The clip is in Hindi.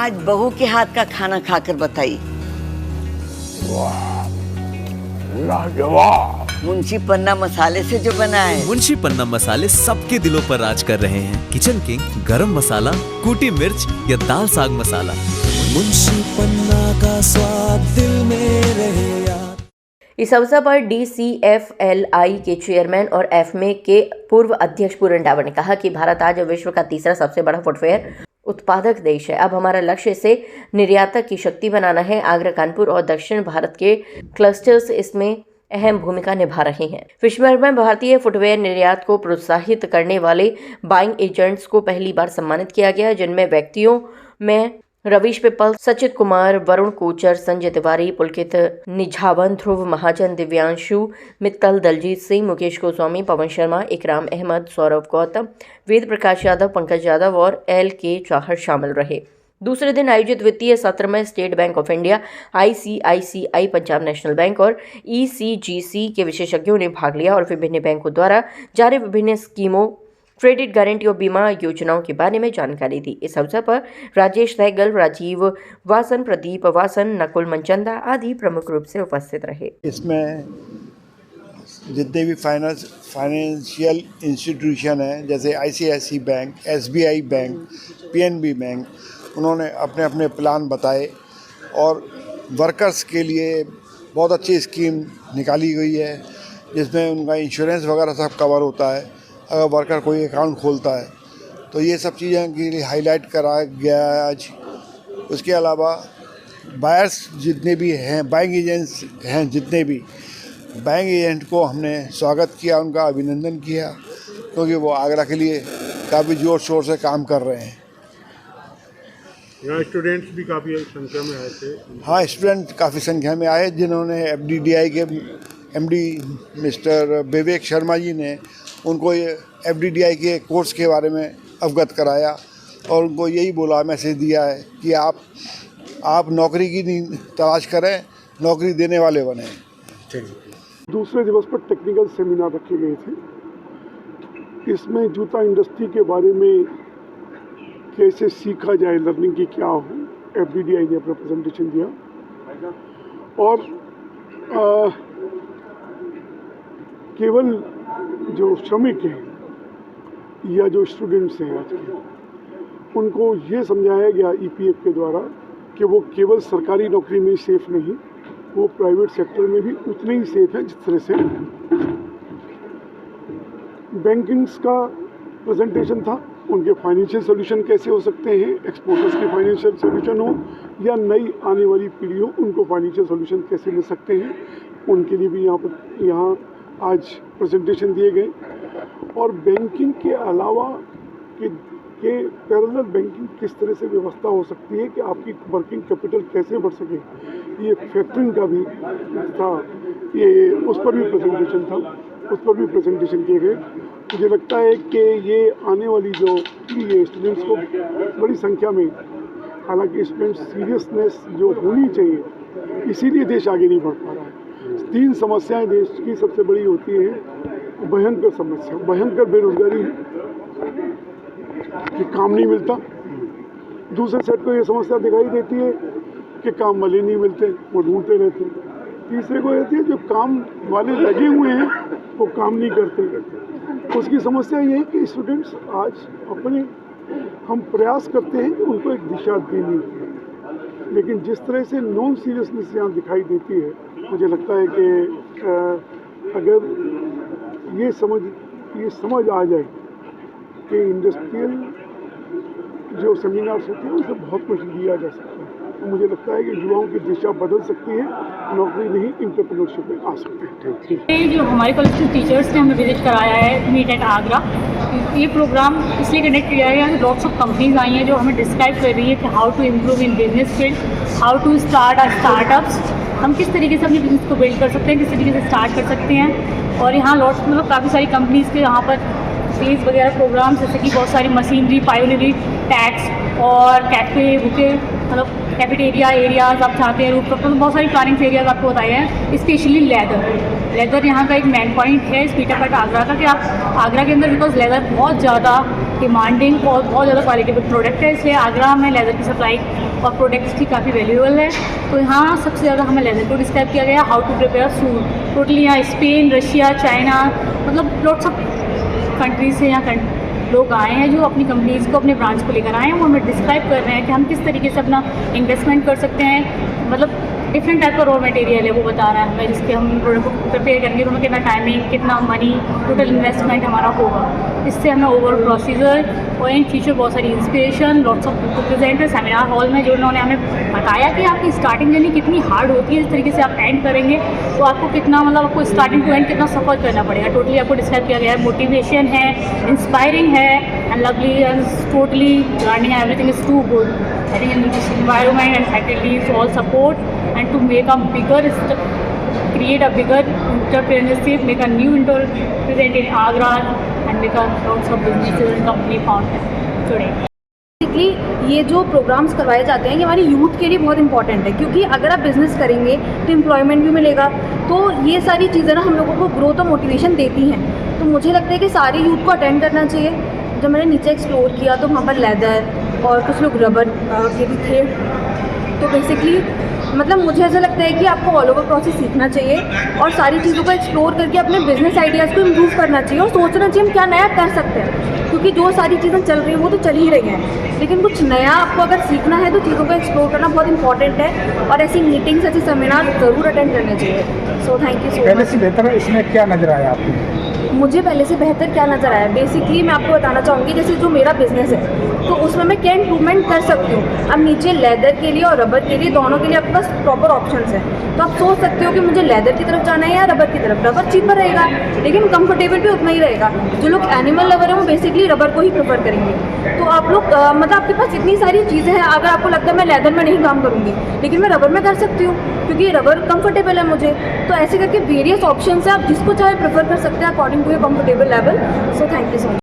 आज बहू के हाथ का खाना खाकर बताइए। लाजवाब। मुंशी पन्ना मसाले से जो बना है। मुंशी पन्ना मसाले सबके दिलों पर राज कर रहे हैं। किचन किंग, गरम मसाला, कूटी मिर्च या दाल साग मसाला, मुंशी पन्ना का स्वाद दिल में रहे यार। इस अवसर पर DCFLI के चेयरमैन और एफमे के पूर्व अध्यक्ष पूरन डावर ने कहा कि भारत आज विश्व का तीसरा सबसे बड़ा फुटवेयर उत्पादक देश है। अब हमारा लक्ष्य इसे निर्यातक की शक्ति बनाना है। आगरा, कानपुर और दक्षिण भारत के क्लस्टर्स इसमें अहम भूमिका निभा रहे हैं। विश्व भर में भारतीय फुटवेयर निर्यात को प्रोत्साहित करने वाले बाइंग एजेंट्स को पहली बार सम्मानित किया गया, जिनमें व्यक्तियों में रवीश पिप्पल, सचित कुमार, वरुण कोचर, संजय तिवारी, पुलकित निझावन, ध्रुव महाजन, दिव्यांशु मित्तल, दलजीत सिंह, मुकेश गोस्वामी, पवन शर्मा, इकराम अहमद, सौरभ गौतम, वेद प्रकाश यादव, पंकज यादव और LK चाहर शामिल रहे। दूसरे दिन आयोजित वित्तीय सत्र में state bank of India, ICICI, Punjab national bank और ECGC के विशेषज्ञों ने भाग लिया और विभिन्न बैंकों द्वारा जारी विभिन्न स्कीमों, क्रेडिट गारंटी और बीमा योजनाओं के बारे में जानकारी दी। इस अवसर पर राजेश सहगल, राजीव वासन, प्रदीप वासन, नकुल मनचंदा आदि प्रमुख रूप से उपस्थित रहे। इसमें जितने भी फाइनेंशियल इंस्टीट्यूशन हैं, जैसे ICICI bank, SBI bank, PNB bank, उन्होंने अपने अपने प्लान बताए और वर्कर्स के लिए बहुत अच्छी स्कीम निकाली गई है, जिसमें उनका इंश्योरेंस वगैरह सब कवर होता है अगर वर्कर कोई अकाउंट खोलता है। तो ये सब चीज़ें के लिए हाईलाइट कराया गया है आज। उसके अलावा बायर्स जितने भी हैं, बाइंग एजेंट्स हैं, जितने भी बाइंग एजेंट को हमने स्वागत किया, उनका अभिनंदन किया, क्योंकि वो आगरा के लिए काफ़ी ज़ोर शोर से काम कर रहे हैं। यहाँ स्टूडेंट्स भी काफ़ी संख्या में आए थे। हाँ, स्टूडेंट काफ़ी संख्या में आए, जिन्होंने FDDI के MD मिस्टर विवेक शर्मा जी ने उनको ये FDDI के कोर्स के बारे में अवगत कराया और उनको यही बोला, मैसेज दिया है कि आप नौकरी की नहीं तलाश करें, नौकरी देने वाले बने। दूसरे दिवस पर टेक्निकल सेमिनार रखे गए थे। इसमें जूता इंडस्ट्री के बारे में कैसे सीखा जाए, लर्निंग की क्या हो, FDDI ने अपना प्रेजेंटेशन दिया और केवल जो श्रमिक हैं या जो स्टूडेंट्स हैं आज के, उनको ये समझाया गया EPF के द्वारा कि वो केवल सरकारी नौकरी में ही सेफ नहीं, वो प्राइवेट सेक्टर में भी उतने ही सेफ है जिस तरह से बैंकिंग्स का प्रेजेंटेशन था। उनके फाइनेंशियल सोल्यूशन कैसे हो सकते हैं, एक्सपोर्टर्स के फाइनेंशियल सोल्यूशन हो या नई आने वाली पीढ़ी हो, उनको फाइनेंशियल सोल्यूशन कैसे मिल सकते हैं, उनके लिए भी यहाँ आज प्रेजेंटेशन दिए गए। और बैंकिंग के अलावा के पैरेलल बैंकिंग किस तरह से व्यवस्था हो सकती है कि आपकी वर्किंग कैपिटल कैसे बढ़ सके, ये फैक्टरिंग का भी था, ये उस पर भी प्रेजेंटेशन किए गए। मुझे लगता है कि ये आने वाली जो ये स्टूडेंट्स को बड़ी संख्या में, हालांकि इसमें सीरियसनेस जो होनी चाहिए, इसीलिए देश आगे नहीं बढ़ पा रहा है। 3 समस्याएं देश की सबसे बड़ी होती हैं। भयंकर समस्या, भयंकर बेरोजगारी है कि काम नहीं मिलता। दूसरे सेट को ये समस्या दिखाई देती है कि काम वाले नहीं मिलते, वो ढूंढते रहते हैं। तीसरे को रहती है जो काम वाले लगे हुए हैं वो काम नहीं करते। उसकी समस्या ये है कि स्टूडेंट्स आज हम प्रयास करते हैं कि उनको एक दिशा देनी है, लेकिन जिस तरह से नॉन सीरियसनेस यहाँ दिखाई देती है, मुझे लगता है कि अगर ये समझ आ जाए कि इंडस्ट्रियल जो सेमिनार्स होते हैं उससे बहुत कुछ लिया जा सकता है, तो मुझे लगता है कि युवाओं की दिशा बदल सकती है, नौकरी नहीं एंटरप्रेन्योरशिप में आ सकते हैं। जो हमारे कॉलेज के टीचर्स ने हमें विजिट कराया है मीट एट आगरा, ये प्रोग्राम इसलिए कंडक्ट किया गया है। लॉट्स ऑफ कंपनीज आई हैं जो हमें डिस्क्राइब कर रही है कि how to improve in business field, how to start our startups, हम किस तरीके से अपने बिजनेस को बिल्ड कर सकते हैं, किस तरीके से स्टार्ट कर सकते हैं। और यहाँ लॉट्स काफ़ी सारी कंपनीज़ के यहाँ पर फेज वगैरह प्रोग्राम, जैसे कि बहुत सारी मशीनरी, पायोनियरी टैक्स और कैफे बुके, कैफेटेरिया एरियाज़ आप चाहते हैं, रूफ तो बहुत सारी प्लानिंग एरियाज़ आपको बताए हैं। स्पेशली लेदर यहाँ का एक मेन पॉइंट है इस मीट एट आगरा का, कि आप आगरा के अंदर, बिकॉज लेदर बहुत ज़्यादा डिमांडिंग और बहुत ज़्यादा क्वालिटी प्रोडक्ट है, इसलिए आगरा में लेदर की सप्लाई और प्रोडक्ट्स भी काफ़ी वैल्यूएबल है। तो यहाँ सबसे ज़्यादा हमें लेदर को डिस्क्राइब किया गया, how to prepare suit. Totally यहाँ स्पेन, रशिया, चाइना, मतलब लॉट्स ऑफ कंट्रीज से यहाँ लोग आए हैं जो अपनी कंपनीज़ को, अपने ब्रांच को लेकर आए हैं। वो हमें डिस्क्राइब कर रहे हैं कि हम किस तरीके से अपना इन्वेस्टमेंट कर सकते हैं, मतलब डिफरेंट टाइप का रॉ मटेरियल है वो बता रहा है हमें, जिसके हम प्रोडक्ट को प्रिपेयर करेंगे तो हमें कितना टाइमिंग, कितना मनी, टोटल इन्वेस्टमेंट हमारा होगा। इससे हमें ओवरऑल प्रोसीजर और इन फ्यूचर बहुत सारी inspiration, lots of presenter seminar hall में जो उन्होंने हमें बताया कि आपकी स्टार्टिंग जर्नी कितनी हार्ड होती है, इस तरीके से आप एंड करेंगे तो आपको कितना, मतलब आपको स्टार्टिंग टू एंड कितना सफ़र करना पड़ेगा। टोटली आपको डिस्क्राइब किया गया है, मोटिवेशन है, इंस्पायरिंग है, and lovely and totally learning, everything is too good. I think environment and faculties all support and to make a bigger create a bigger entrepreneurship, make a new present in Agra and make a lots of businesses and company founded today. Basically ये जो प्रोग्राम्स करवाए जाते हैं ये हमारे यूथ के लिए बहुत इंपॉर्टेंट है, क्योंकि अगर आप बिज़नेस करेंगे तो एम्प्लॉयमेंट भी मिलेगा। तो ये सारी चीज़ें ना हम लोगों को ग्रोथ और मोटिवेशन देती हैं। तो मुझे लगता है कि सारे यूथ को अटेंड करना चाहिए। जब मैंने नीचे एक्सप्लोर किया तो वहाँ पर लेदर और कुछ लोग रबर के भी थे। तो बेसिकली मतलब मुझे ऐसा लगता है कि आपको ऑल ओवर प्रोसेस सीखना चाहिए और सारी चीज़ों को एक्सप्लोर करके अपने बिजनेस आइडियाज़ को इम्प्रूव करना चाहिए और सोचना चाहिए हम क्या नया कर सकते हैं, क्योंकि जो सारी चीज़ें चल रही हैं वो तो चल ही रही हैं, लेकिन कुछ नया आपको अगर सीखना है तो चीज़ों को एक्सप्लोर करना बहुत इंपॉर्टेंट है और ऐसी मीटिंग्स, ऐसे सेमिनार ज़रूर अटेंड करने चाहिए। सो थैंक यू सो मच। पहले से बेहतर इसमें क्या नज़र आया आपको? मुझे पहले से बेहतर क्या नज़र आया, बेसिकली मैं आपको बताना चाहूँगी जैसे जो मेरा बिज़नेस है तो उसमें मैं क्या इंप्रूवमेंट कर सकती हूँ। अब नीचे लेदर के लिए और रबर के लिए दोनों के लिए आपके पास प्रॉपर ऑप्शंस हैं, तो आप सोच सकते हो कि मुझे लेदर की तरफ जाना है या रबर की तरफ। रबर चीपर रहेगा लेकिन कंफर्टेबल भी उतना ही रहेगा। जो लोग एनिमल लवर हैं वो बेसिकली रबर को ही प्रेफर करेंगे। तो आप लोग मतलब आपके पास इतनी सारी चीज़ें हैं, अगर आपको लगता है मैं लेदर में नहीं काम करूँगी लेकिन मैं रबर में कर सकती हूँ क्योंकि रबर कंफर्टेबल है मुझे, तो ऐसे करके वेरियस ऑप्शन है, आप जिसको चाहे प्रेफर कर सकते हैं according to your comfortable level. So thank you so much.